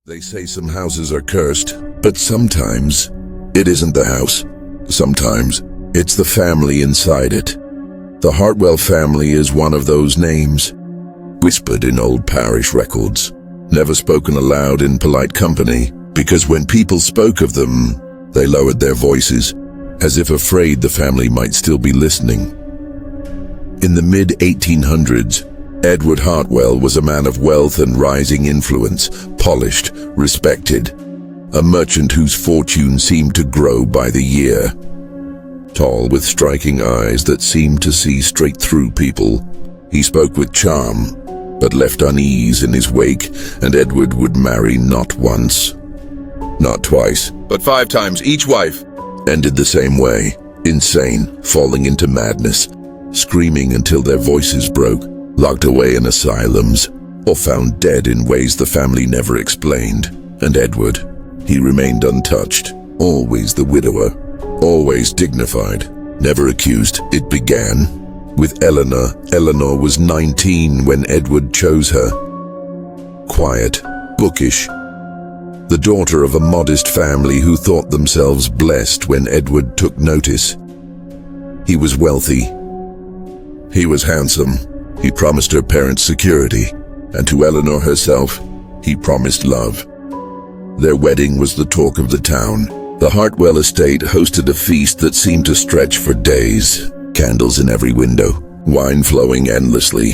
They say some houses are cursed, but sometimes it isn't the house. Sometimes it's the family inside it. The Hartwell family is one of those names, whispered in old parish records, never spoken aloud in polite company, because when people spoke of them, they lowered their voices, as if afraid the family might still be listening. In the mid-1800s, Edward Hartwell was a man of wealth and rising influence, polished, respected, a merchant whose fortune seemed to grow by the year. Tall, with striking eyes that seemed to see straight through people, he spoke with charm, but left unease in his wake, and Edward would marry not once, not twice, but 5 times. Each wife ended the same way, insane, falling into madness, screaming until their voices broke, locked away in asylums, or found dead in ways the family never explained. And Edward, he remained untouched, always the widower, always dignified, never accused. It began with Eleanor. Eleanor was 19 when Edward chose her. Quiet, bookish, the daughter of a modest family who thought themselves blessed when Edward took notice. He was wealthy. He was handsome. He promised her parents security, and to Eleanor herself, he promised love. Their wedding was the talk of the town. The Hartwell estate hosted a feast that seemed to stretch for days, candles in every window, wine flowing endlessly.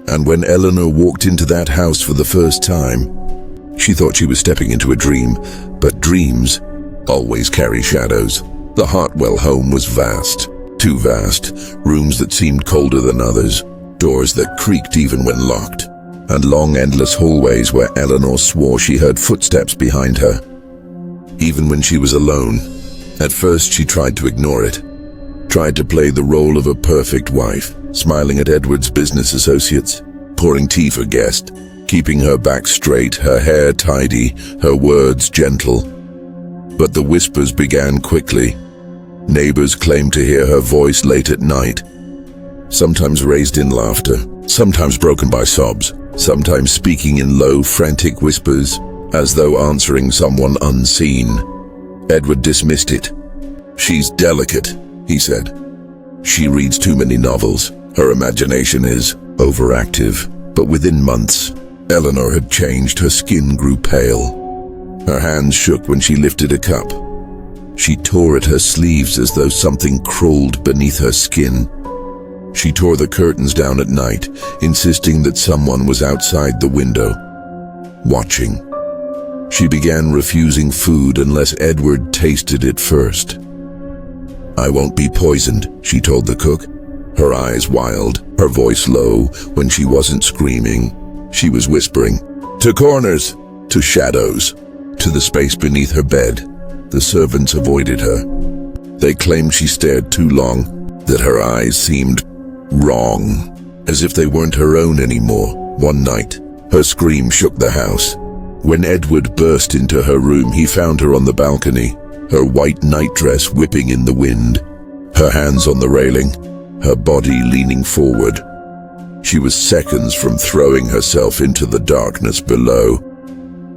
And when Eleanor walked into that house for the first time, she thought she was stepping into a dream, but dreams always carry shadows. The Hartwell home was vast, too vast, rooms that seemed colder than others, doors that creaked even when locked, and long endless hallways where Eleanor swore she heard footsteps behind her. Even when she was alone, at first she tried to ignore it, tried to play the role of a perfect wife, smiling at Edward's business associates, pouring tea for guests, keeping her back straight, her hair tidy, her words gentle. But the whispers began quickly. Neighbors claimed to hear her voice late at night, sometimes raised in laughter, sometimes broken by sobs, sometimes speaking in low, frantic whispers, as though answering someone unseen. Edward dismissed it. "She's delicate," he said. "She reads too many novels. Her imagination is overactive." But within months, Eleanor had changed. Her skin grew pale. Her hands shook when she lifted a cup. She tore at her sleeves as though something crawled beneath her skin. She tore the curtains down at night, insisting that someone was outside the window, watching. She began refusing food unless Edward tasted it first. "I won't be poisoned," she told the cook, her eyes wild, her voice low. When she wasn't screaming, she was whispering. To corners, to shadows, to the space beneath her bed. The servants avoided her. They claimed she stared too long, that her eyes seemed wrong, as if they weren't her own anymore. One night, her scream shook the house. When Edward burst into her room, he found her on the balcony, her white nightdress whipping in the wind, her hands on the railing, her body leaning forward. She was seconds from throwing herself into the darkness below.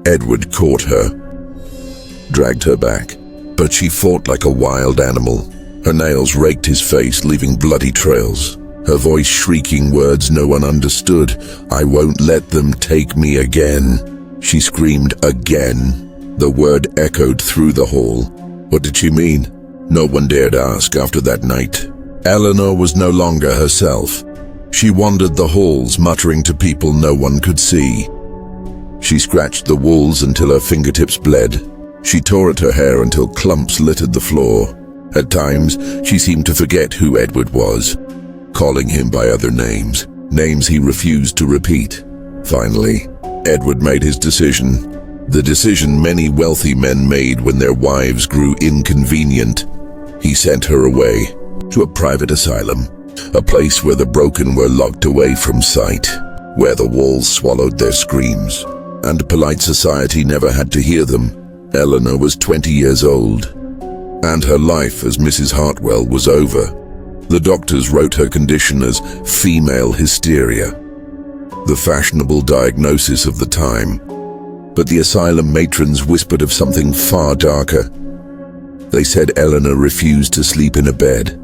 Edward caught her, dragged her back, but she fought like a wild animal. Her nails raked his face, leaving bloody trails. Her voice shrieking words no one understood. "I won't let them take me again," she screamed again. The word echoed through the hall. What did she mean? No one dared ask after that night. Eleanor was no longer herself. She wandered the halls, muttering to people no one could see. She scratched the walls until her fingertips bled. She tore at her hair until clumps littered the floor. At times, she seemed to forget who Edward was, calling him by other names, names he refused to repeat. Finally, Edward made his decision, the decision many wealthy men made when their wives grew inconvenient. He sent her away to a private asylum, a place where the broken were locked away from sight, where the walls swallowed their screams, and polite society never had to hear them. Eleanor was 20 years old, and her life as Mrs. Hartwell was over. The doctors wrote her condition as female hysteria, the fashionable diagnosis of the time. But the asylum matrons whispered of something far darker. They said Eleanor refused to sleep in a bed,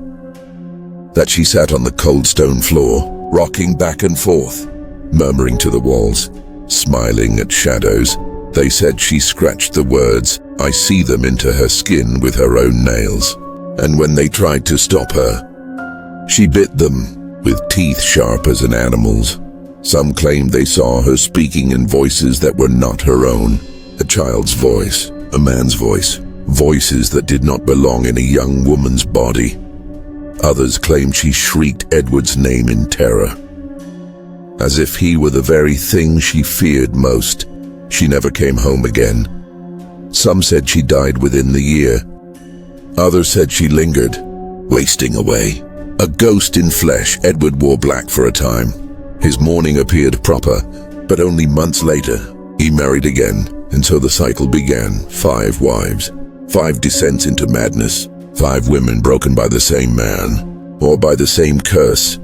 that she sat on the cold stone floor, rocking back and forth, murmuring to the walls, smiling at shadows. They said she scratched the words, "I see them," into her skin with her own nails. And when they tried to stop her, she bit them with teeth sharp as an animal's. Some claimed they saw her speaking in voices that were not her own. A child's voice, a man's voice, voices that did not belong in a young woman's body. Others claimed she shrieked Edward's name in terror, as if he were the very thing she feared most. She never came home again. Some said she died within the year. Others said she lingered, wasting away. A ghost in flesh. Edward wore black for a time. His mourning appeared proper, but only months later, he married again, and so the cycle began. 5 wives, 5 descents into madness, 5 women broken by the same man, or by the same curse.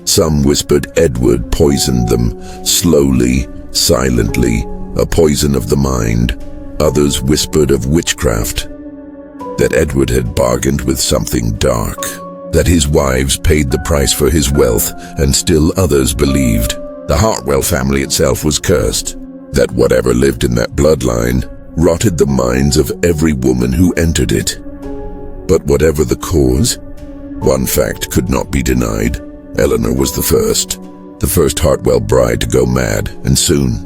Some whispered Edward poisoned them, slowly, silently, a poison of the mind. Others whispered of witchcraft, that Edward had bargained with something dark, that his wives paid the price for his wealth, and still others believed the Hartwell family itself was cursed, that whatever lived in that bloodline rotted the minds of every woman who entered it. But whatever the cause, one fact could not be denied. Eleanor was the first Hartwell bride to go mad, and soon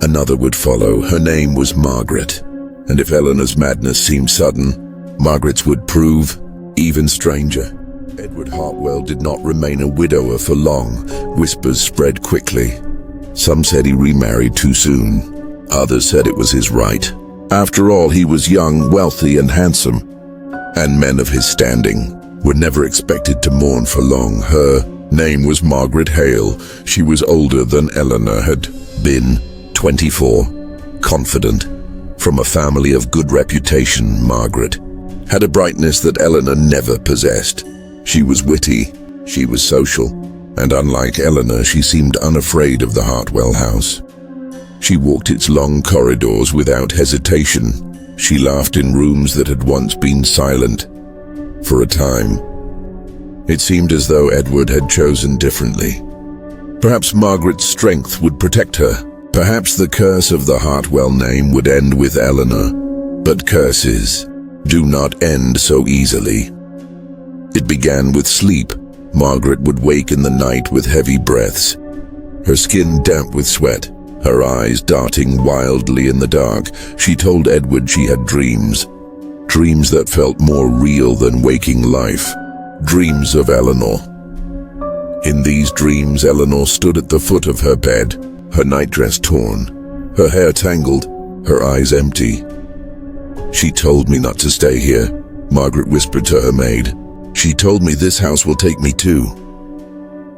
another would follow. Her name was Margaret, and if Eleanor's madness seemed sudden, Margaret's would prove even stranger. Edward Hartwell did not remain a widower for long. Whispers spread quickly. Some said he remarried too soon. Others said it was his right. After all, he was young, wealthy, and handsome, and men of his standing were never expected to mourn for long. Her name was Margaret Hale. She was older than Eleanor had been, 24, confident, from a family of good reputation. Margaret had a brightness that Eleanor never possessed. She was witty, she was social, and unlike Eleanor, she seemed unafraid of the Hartwell house. She walked its long corridors without hesitation. She laughed in rooms that had once been silent. For a time, it seemed as though Edward had chosen differently. Perhaps Margaret's strength would protect her. Perhaps the curse of the Hartwell name would end with Eleanor. But curses do not end so easily. It began with sleep. Margaret would wake in the night with heavy breaths, her skin damp with sweat, her eyes darting wildly in the dark. She told Edward she had dreams that felt more real than waking life, dreams of Eleanor. In these dreams, Eleanor stood at the foot of her bed, her nightdress torn, her hair tangled, her eyes empty. "She told me not to stay here," Margaret whispered to her maid. "She told me this house will take me too."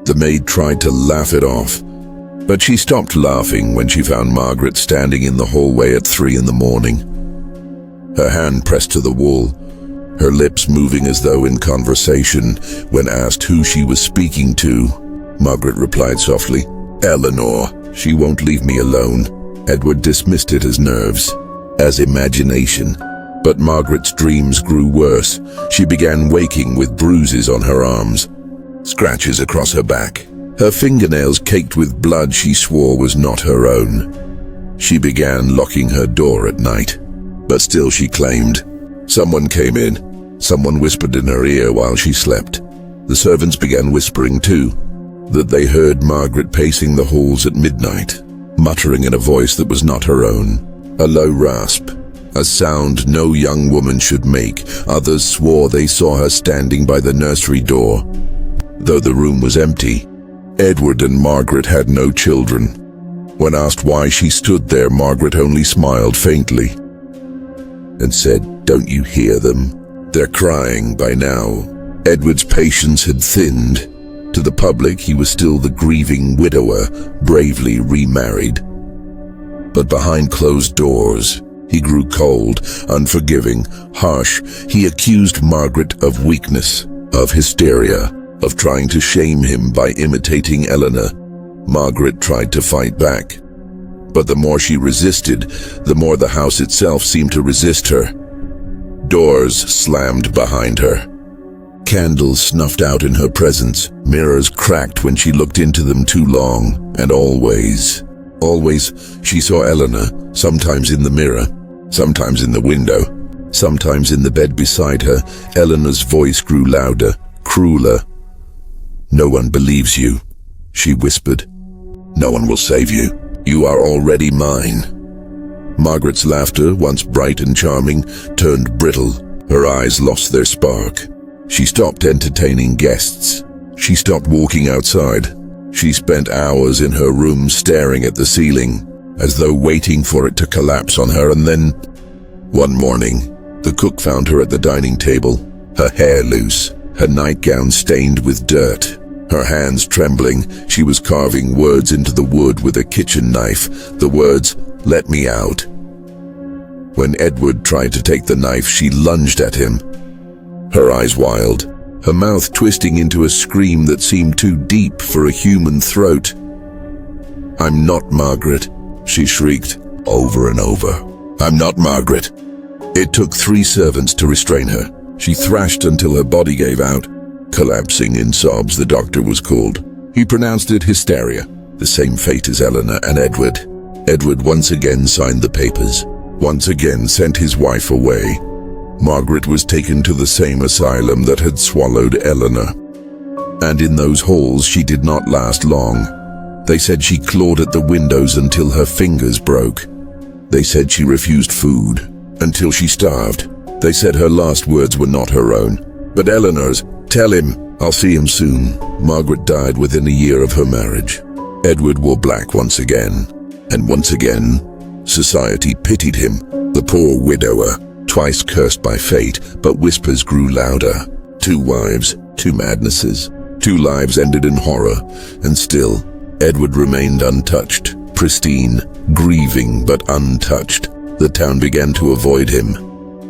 The maid tried to laugh it off, but she stopped laughing when she found Margaret standing in the hallway at 3 in the morning. Her hand pressed to the wall, her lips moving as though in conversation. When asked who she was speaking to, Margaret replied softly, "Eleanor. She won't leave me alone." Edward dismissed it as nerves, as imagination. But Margaret's dreams grew worse. She began waking with bruises on her arms, scratches across her back, her fingernails caked with blood she swore was not her own. She began locking her door at night, but still she claimed someone came in. Someone whispered in her ear while she slept. The servants began whispering too, that they heard Margaret pacing the halls at midnight, muttering in a voice that was not her own, a low rasp, a sound no young woman should make. Others swore they saw her standing by the nursery door, though the room was empty. Edward and Margaret had no children. When asked why she stood there, Margaret only smiled faintly and said, "Don't you hear them? They're crying by now." Edward's patience had thinned. To the public, he was still the grieving widower, bravely remarried. But behind closed doors, he grew cold, unforgiving, harsh. He accused Margaret of weakness, of hysteria, of trying to shame him by imitating Eleanor. Margaret tried to fight back. But the more she resisted, the more the house itself seemed to resist her. Doors slammed behind her. Candles snuffed out in her presence. Mirrors cracked when she looked into them too long. And always, she saw Eleanor, sometimes in the mirror, sometimes in the window, sometimes in the bed beside her. Eleanor's voice grew louder, crueler. "No one believes you," she whispered. "No one will save you. You are already mine." Margaret's laughter, once bright and charming, turned brittle. Her eyes lost their spark. She stopped entertaining guests. She stopped walking outside. She spent hours in her room staring at the ceiling, as though waiting for it to collapse on her. And then, one morning, the cook found her at the dining table, her hair loose, her nightgown stained with dirt. Her hands trembling, she was carving words into the wood with a kitchen knife. The words, "Let me out." When Edward tried to take the knife, she lunged at him. Her eyes wild, her mouth twisting into a scream that seemed too deep for a human throat. "I'm not Margaret," she shrieked over and over. "I'm not Margaret." It took 3 servants to restrain her. She thrashed until her body gave out. Collapsing in sobs, the doctor was called. He pronounced it hysteria, the same fate as Eleanor and Edward. Edward once again signed the papers, once again sent his wife away. Margaret was taken to the same asylum that had swallowed Eleanor. And in those halls she did not last long. They said she clawed at the windows until her fingers broke. They said she refused food until she starved. They said her last words were not her own, but Eleanor's. "Tell him, I'll see him soon." Margaret died within a year of her marriage. Edward wore black once again, and once again, society pitied him, the poor widower, twice cursed by fate, but whispers grew louder. 2 wives, 2 madnesses, 2 lives ended in horror, and still, Edward remained untouched, pristine, grieving but untouched. The town began to avoid him.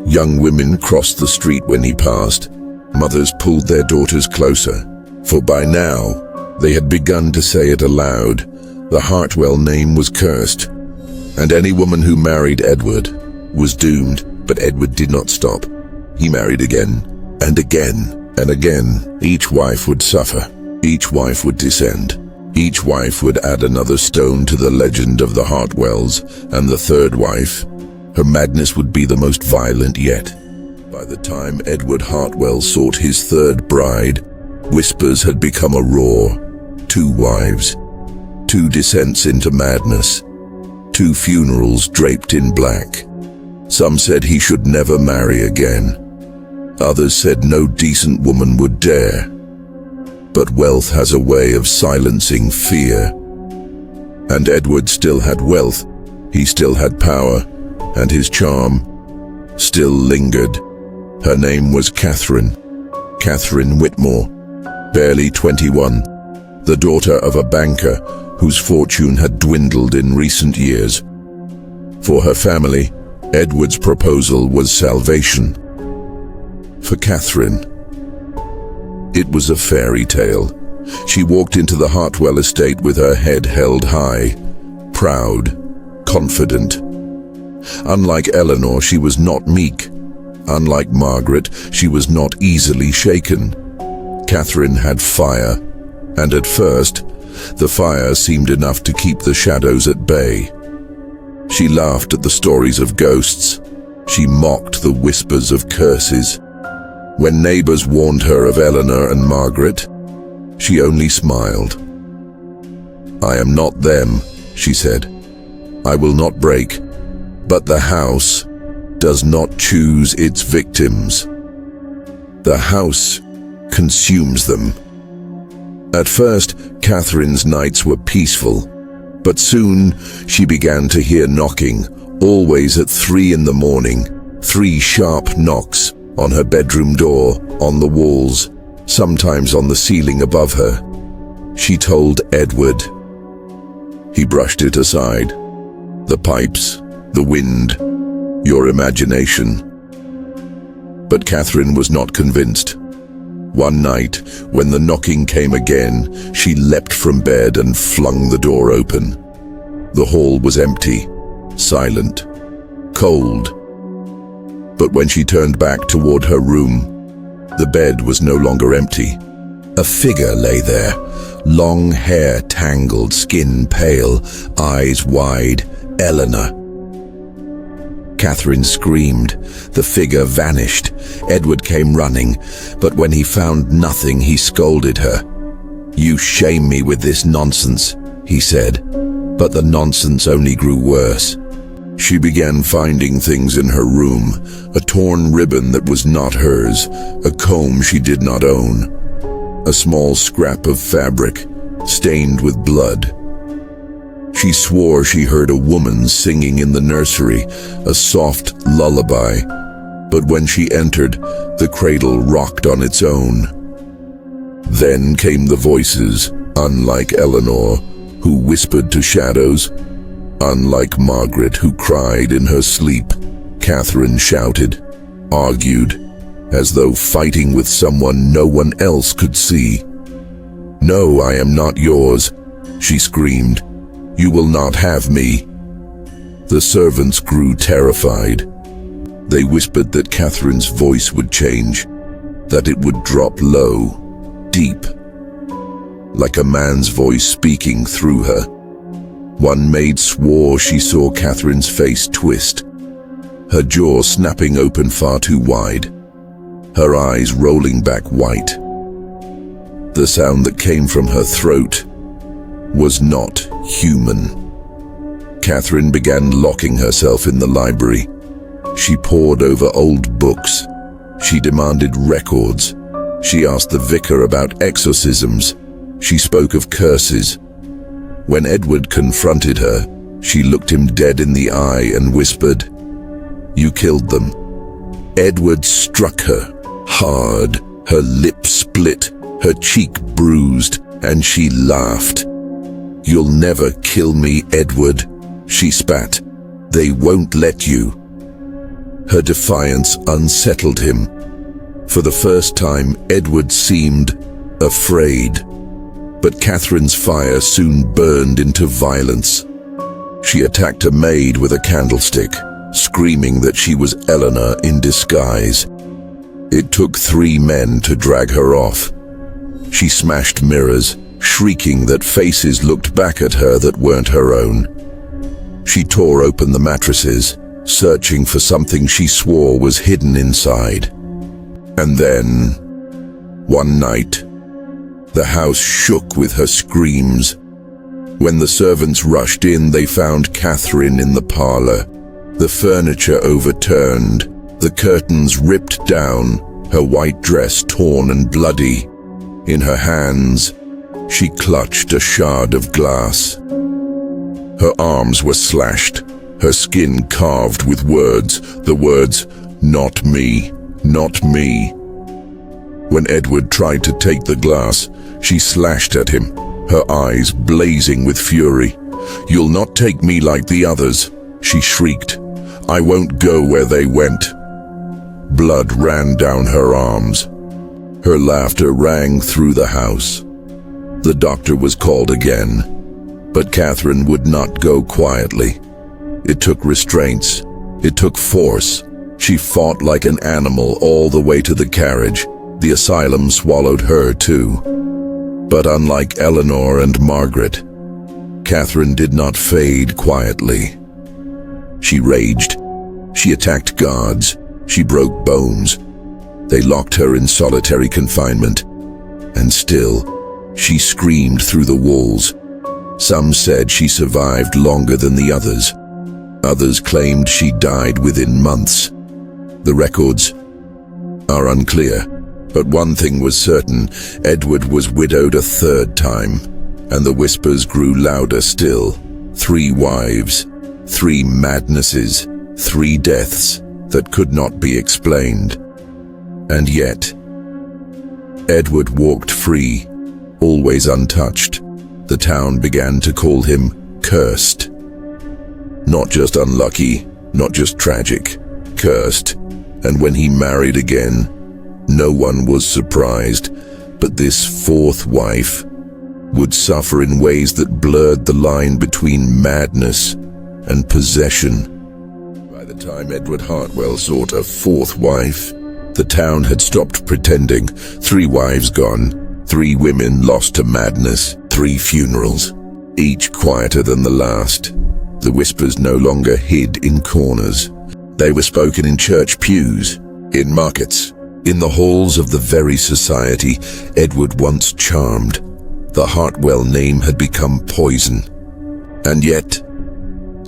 Young women crossed the street when he passed. Mothers pulled their daughters closer, for by now, they had begun to say it aloud. The Hartwell name was cursed, and any woman who married Edward was doomed. But Edward did not stop. He married again, and again, and again. Each wife would suffer. Each wife would descend. Each wife would add another stone to the legend of the Hartwells, and the third wife, her madness would be the most violent yet. By the time Edward Hartwell sought his third bride, whispers had become a roar. 2 wives, 2 descents into madness, 2 funerals draped in black. Some said he should never marry again. Others said no decent woman would dare. But wealth has a way of silencing fear. And Edward still had wealth, he still had power, and his charm still lingered. Her name was Catherine Whitmore, barely 21, the daughter of a banker whose fortune had dwindled in recent years. For her family, Edward's proposal was salvation. For Catherine, it was a fairy tale. She walked into the Hartwell estate with her head held high, proud, confident. Unlike Eleanor, she was not meek. Unlike Margaret, she was not easily shaken. Catherine had fire, and at first, the fire seemed enough to keep the shadows at bay. She laughed at the stories of ghosts. She mocked the whispers of curses. When neighbors warned her of Eleanor and Margaret, she only smiled. "I am not them," she said. "I will not break. But the house does not choose its victims. The house consumes them." At first, Catherine's nights were peaceful, but soon she began to hear knocking, always at 3 in the morning, 3 sharp knocks on her bedroom door, on the walls, sometimes on the ceiling above her. She told Edward. He brushed it aside. "The pipes, the wind, your imagination." But Catherine was not convinced. One night, when the knocking came again, she leapt from bed and flung the door open. The hall was empty, silent, cold. But when she turned back toward her room, the bed was no longer empty. A figure lay there, long hair tangled, skin pale, eyes wide. Eleanor. Catherine screamed. The figure vanished. Edward came running, but when he found nothing, he scolded her. "You shame me with this nonsense," he said, but the nonsense only grew worse. She began finding things in her room, a torn ribbon that was not hers, a comb she did not own, a small scrap of fabric stained with blood. She swore she heard a woman singing in the nursery, a soft lullaby, but when she entered, the cradle rocked on its own. Then came the voices, unlike Eleanor, who whispered to shadows, unlike Margaret, who cried in her sleep. Catherine shouted, argued, as though fighting with someone no one else could see. "No, I am not yours," she screamed. "You will not have me." The servants grew terrified. They whispered that Catherine's voice would change, that it would drop low, deep, like a man's voice speaking through her. One maid swore she saw Catherine's face twist, her jaw snapping open far too wide, her eyes rolling back white. The sound that came from her throat was not human. Catherine began locking herself in the library. She pored over old books. She demanded records. She asked the vicar about exorcisms. She spoke of curses. When Edward confronted her, she looked him dead in the eye and whispered, "You killed them." Edward struck her hard. Her lip split, her cheek bruised, and she laughed. "You'll never kill me, Edward," she spat. "They won't let you." Her defiance unsettled him. For the first time, Edward seemed afraid. But Catherine's fire soon burned into violence. She attacked a maid with a candlestick, screaming that she was Eleanor in disguise. It took 3 men to drag her off. She smashed mirrors, shrieking that faces looked back at her that weren't her own. She tore open the mattresses, searching for something she swore was hidden inside. And then, one night, the house shook with her screams. When the servants rushed in, they found Catherine in the parlor, the furniture overturned, the curtains ripped down, her white dress torn and bloody. In her hands, she clutched a shard of glass. Her arms were slashed, her skin carved with words, the words, "Not me, not me." When Edward tried to take the glass, she slashed at him, her eyes blazing with fury. "You'll not take me like the others," she shrieked. "I won't go where they went." Blood ran down her arms. Her laughter rang through the house. The doctor was called again, but Catherine would not go quietly. It took restraints. It took force. She fought like an animal all the way to the carriage. The asylum swallowed her too. But unlike Eleanor and Margaret, Catherine did not fade quietly. She raged. She attacked guards. She broke bones. They locked her in solitary confinement. And still, she screamed through the walls. Some said she survived longer than the others. Others claimed she died within months. The records are unclear, but one thing was certain: Edward was widowed a 3rd time, and the whispers grew louder still. 3 wives, 3 madnesses, 3 deaths that could not be explained. And yet, Edward walked free, always untouched. The town began to call him cursed. Not just unlucky, not just tragic, cursed. And when he married again, no one was surprised. But this 4th wife, would suffer in ways that blurred the line between madness and possession. By the time Edward Hartwell sought a fourth wife, the town had stopped pretending. 3 wives gone, 3 women lost to madness, 3 funerals, each quieter than the last. The whispers no longer hid in corners. They were spoken in church pews, in markets, in the halls of the very society Edward once charmed. The Hartwell name had become poison. And yet,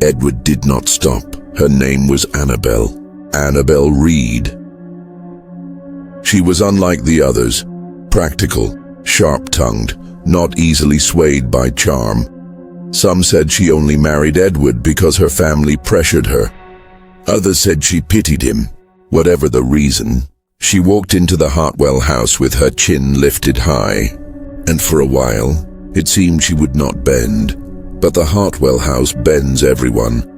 Edward did not stop. Her name was Annabel Reed. She was unlike the others, practical, sharp-tongued, not easily swayed by charm. Some said she only married Edward because her family pressured her. Others said she pitied him. Whatever the reason, she walked into the Hartwell house with her chin lifted high, and for a while, it seemed she would not bend. But the Hartwell house bends everyone.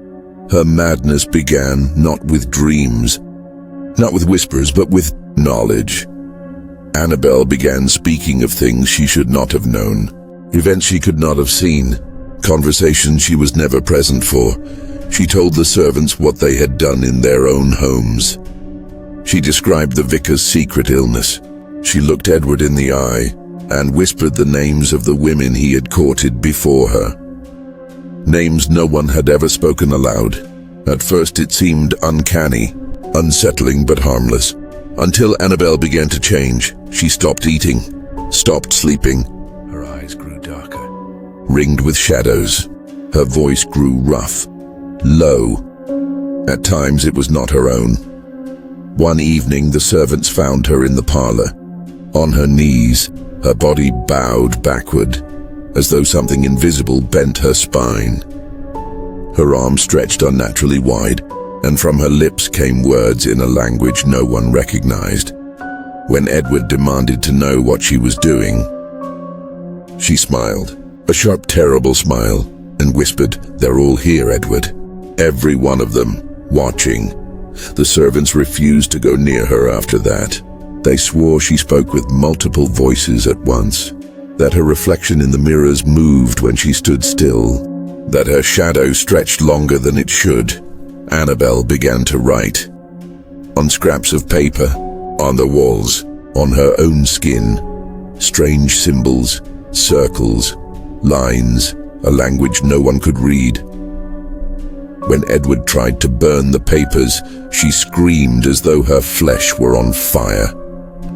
Her madness began not with dreams, not with whispers, but with knowledge. Annabel began speaking of things she should not have known, events she could not have seen, conversations she was never present for. She told the servants what they had done in their own homes. She described the vicar's secret illness. She looked Edward in the eye and whispered the names of the women he had courted before her. Names no one had ever spoken aloud. At first it seemed uncanny, unsettling but harmless. Until Annabel began to change. She stopped eating, stopped sleeping. Her eyes grew darker, ringed with shadows. Her voice grew rough, low. At times it was not her own. One evening the servants found her in the parlor, on her knees, her body bowed backward, as though something invisible bent her spine. Her arms stretched unnaturally wide, and from her lips came words in a language no one recognized. When Edward demanded to know what she was doing, she smiled, a sharp, terrible smile, and whispered, "They're all here, Edward. Every one of them, watching." The servants refused to go near her after that. They swore she spoke with multiple voices at once, that her reflection in the mirrors moved when she stood still, that her shadow stretched longer than it should. Annabel began to write. On scraps of paper, on the walls, on her own skin. Strange symbols, circles, lines, a language no one could read. When Edward tried to burn the papers, she screamed as though her flesh were on fire.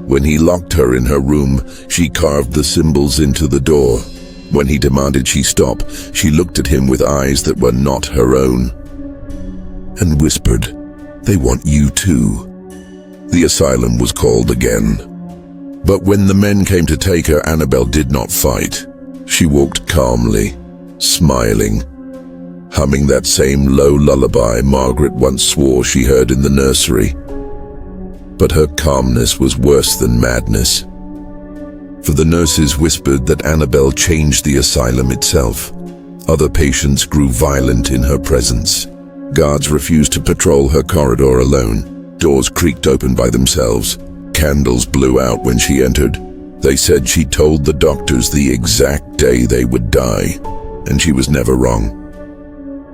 When he locked her in her room, she carved the symbols into the door. When he demanded she stop, she looked at him with eyes that were not her own, and whispered, "They want you too." The asylum was called again. But when the men came to take her, Annabel did not fight. She walked calmly, smiling, humming that same low lullaby Margaret once swore she heard in the nursery. But her calmness was worse than madness. For the nurses whispered that Annabel changed the asylum itself. Other patients grew violent in her presence. Guards refused to patrol her corridor alone. Doors creaked open by themselves. Candles blew out when she entered. They said she told the doctors the exact day they would die, and she was never wrong.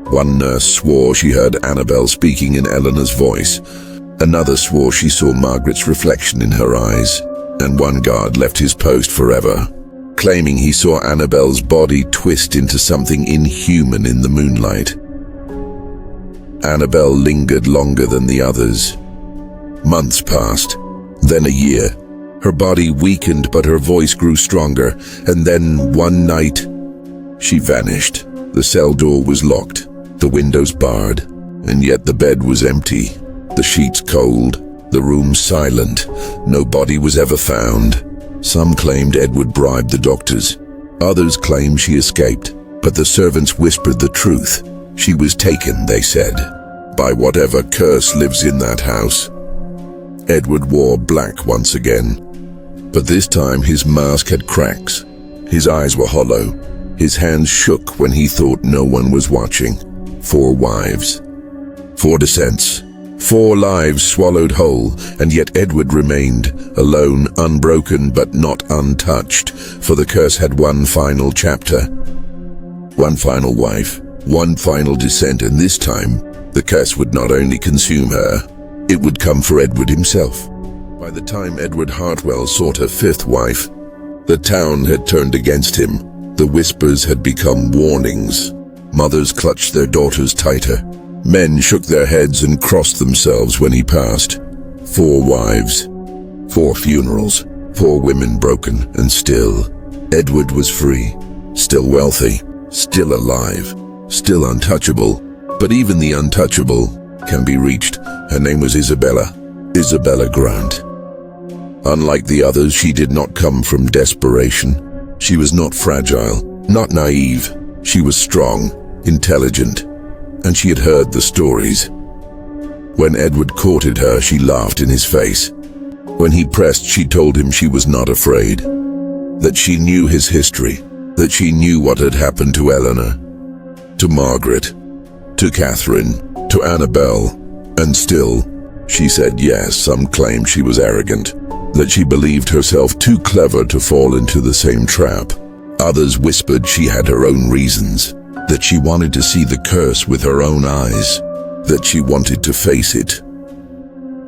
One nurse swore she heard Annabel speaking in Eleanor's voice. Another swore she saw Margaret's reflection in her eyes. And one guard left his post forever, claiming he saw Annabel's body twist into something inhuman in the moonlight. Annabel lingered longer than the others. Months passed, then a year. Her body weakened, but her voice grew stronger, and then one night, she vanished. The cell door was locked, the windows barred, and yet the bed was empty, the sheets cold, the room silent. No body was ever found. Some claimed Edward bribed the doctors. Others claimed she escaped, but the servants whispered the truth. She was taken, they said, by whatever curse lives in that house. Edward wore black once again, but this time his mask had cracks. His eyes were hollow. His hands shook when he thought no one was watching. 4 wives, 4 descents, 4 lives swallowed whole, and yet Edward remained, alone, unbroken but not untouched, for the curse had one final chapter. One final wife, one final descent, and this time, the curse would not only consume her, it would come for Edward himself. By the time Edward Hartwell sought a 5th wife, the town had turned against him. The whispers had become warnings. Mothers clutched their daughters tighter. Men shook their heads and crossed themselves when he passed. 4 wives, 4 funerals, 4 women broken, and still, Edward was free, still wealthy, still alive, still untouchable. But even the untouchable can be reached. Her name was Isabella Grant. Unlike the others, she did not come from desperation. She was not fragile, not naive. She was strong, intelligent, and she had heard the stories. When Edward courted her, she laughed in his face. When he pressed, she told him she was not afraid, that she knew his history, that she knew what had happened to Eleanor, to Margaret, to Catherine, to Annabelle, and still, she said yes. Some claimed she was arrogant, that she believed herself too clever to fall into the same trap. Others whispered she had her own reasons, that she wanted to see the curse with her own eyes, that she wanted to face it.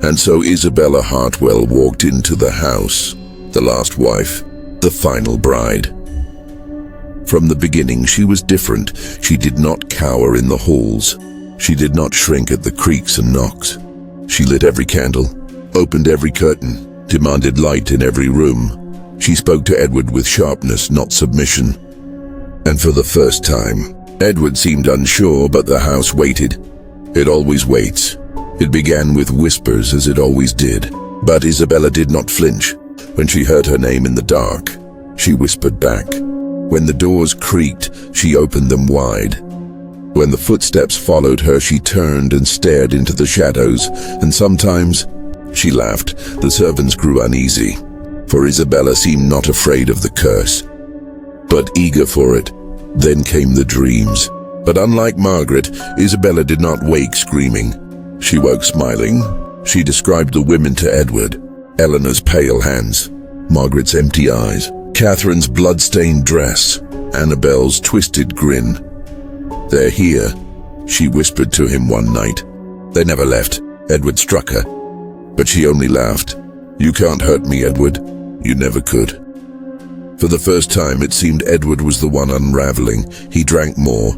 And so Isabella Hartwell walked into the house, the last wife, the final bride. From the beginning, she was different. She did not cower in the halls. She did not shrink at the creaks and knocks. She lit every candle, opened every curtain, demanded light in every room. She spoke to Edward with sharpness, not submission. And for the first time, Edward seemed unsure, but the house waited. It always waits. It began with whispers, as it always did. But Isabella did not flinch. When she heard her name in the dark, she whispered back. When the doors creaked, she opened them wide. When the footsteps followed her, she turned and stared into the shadows, and sometimes she laughed. The servants grew uneasy, for Isabella seemed not afraid of the curse, but eager for it. Then came the dreams. But unlike Margaret, Isabella did not wake screaming. She woke smiling. She described the women to Edward: Eleanor's pale hands, Margaret's empty eyes, Catherine's blood-stained dress, Annabelle's twisted grin. "They're here," she whispered to him one night. "They never left." Edward struck her, but she only laughed. "You can't hurt me, Edward. You never could." For the first time, it seemed Edward was the one unraveling. He drank more.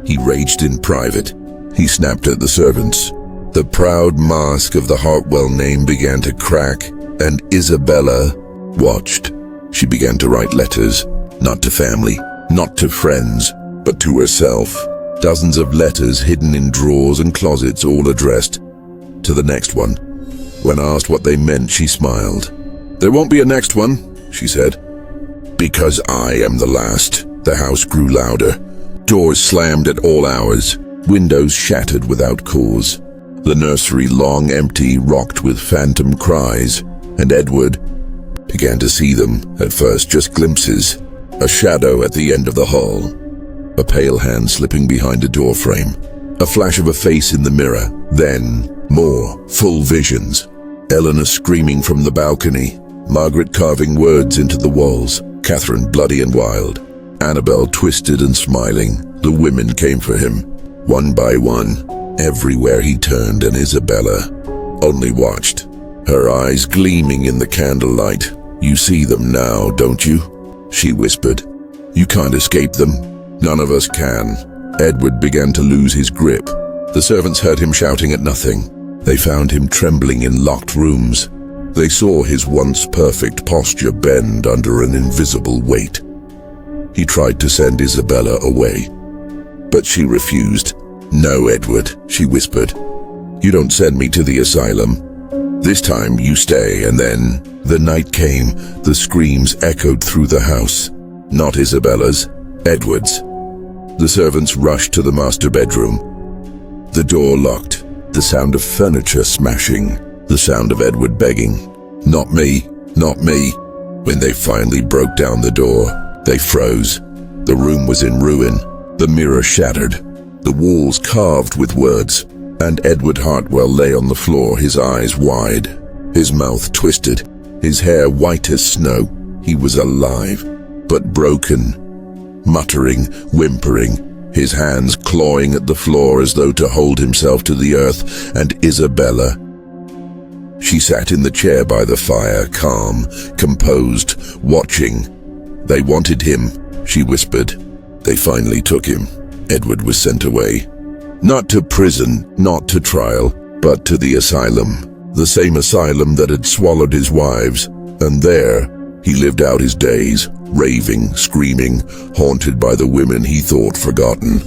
He raged in private. He snapped at the servants. The proud mask of the Hartwell name began to crack, and Isabella watched. She began to write letters, not to family, not to friends, but to herself. Dozens of letters hidden in drawers and closets, all addressed to the next one. When asked what they meant, she smiled. "There won't be a next one," she said. "Because I am the last." The house grew louder. Doors slammed at all hours. Windows shattered without cause. The nursery, long empty, rocked with phantom cries, and Edward began to see them, at first just glimpses. A shadow at the end of the hall. A pale hand slipping behind a doorframe. A flash of a face in the mirror. Then, more full visions. Eleanor screaming from the balcony. Margaret carving words into the walls. Catherine bloody and wild. Annabelle twisted and smiling. The women came for him, one by one, everywhere he turned, and Isabella only watched, her eyes gleaming in the candlelight. "You see them now, don't you?" she whispered. "You can't escape them. None of us can." Edward began to lose his grip. The servants heard him shouting at nothing. They found him trembling in locked rooms. They saw his once perfect posture bend under an invisible weight. He tried to send Isabella away, but she refused. "No, Edward," she whispered. "You don't send me to the asylum. This time you stay." And then the night came. The screams echoed through the house. Not Isabella's, Edward's. The servants rushed to the master bedroom. The door locked. The sound of furniture smashing. The sound of Edward begging, "Not me, not me." When they finally broke down the door, they froze. The room was in ruin. The mirror shattered. The walls carved with words. and Edward Hartwell lay on the floor, his eyes wide, his mouth twisted, his hair white as snow. He was alive, but broken, muttering, whimpering, his hands clawing at the floor as though to hold himself to the earth. And Isabella, she sat in the chair by the fire, calm, composed, watching. "They wanted him," she whispered. "They finally took him." Edward was sent away. Not to prison, not to trial, but to the asylum. The same asylum that had swallowed his wives. And there, he lived out his days, raving, screaming, haunted by the women he thought forgotten.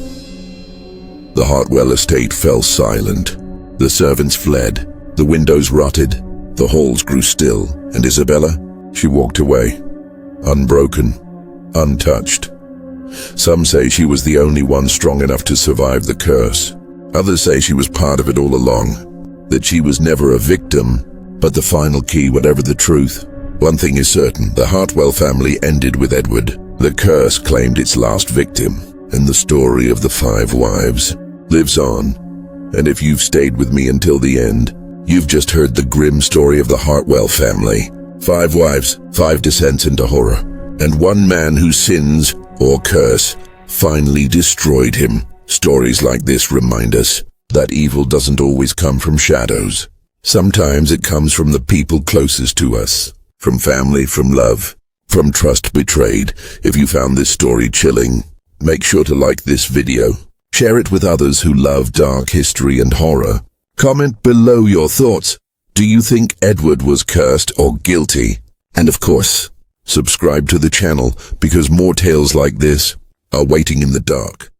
The Hartwell estate fell silent. The servants fled. The windows rotted. The halls grew still. And Isabella? She walked away. Unbroken. Untouched. Some say she was the only one strong enough to survive the curse. Others say she was part of it all along. That she was never a victim, but the final key, whatever the truth. One thing is certain, the Hartwell family ended with Edward. The curse claimed its last victim, and the story of the 5 wives lives on. And if you've stayed with me until the end, you've just heard the grim story of the Hartwell family. 5 wives, 5 descents into horror, and one man whose sins, or curse, finally destroyed him. Stories like this remind us that evil doesn't always come from shadows. Sometimes it comes from the people closest to us. From family, from love, from trust betrayed. If you found this story chilling, make sure to like this video. Share it with others who love dark history and horror. Comment below your thoughts. Do you think Edward was cursed or guilty? And of course, subscribe to the channel because more tales like this are waiting in the dark.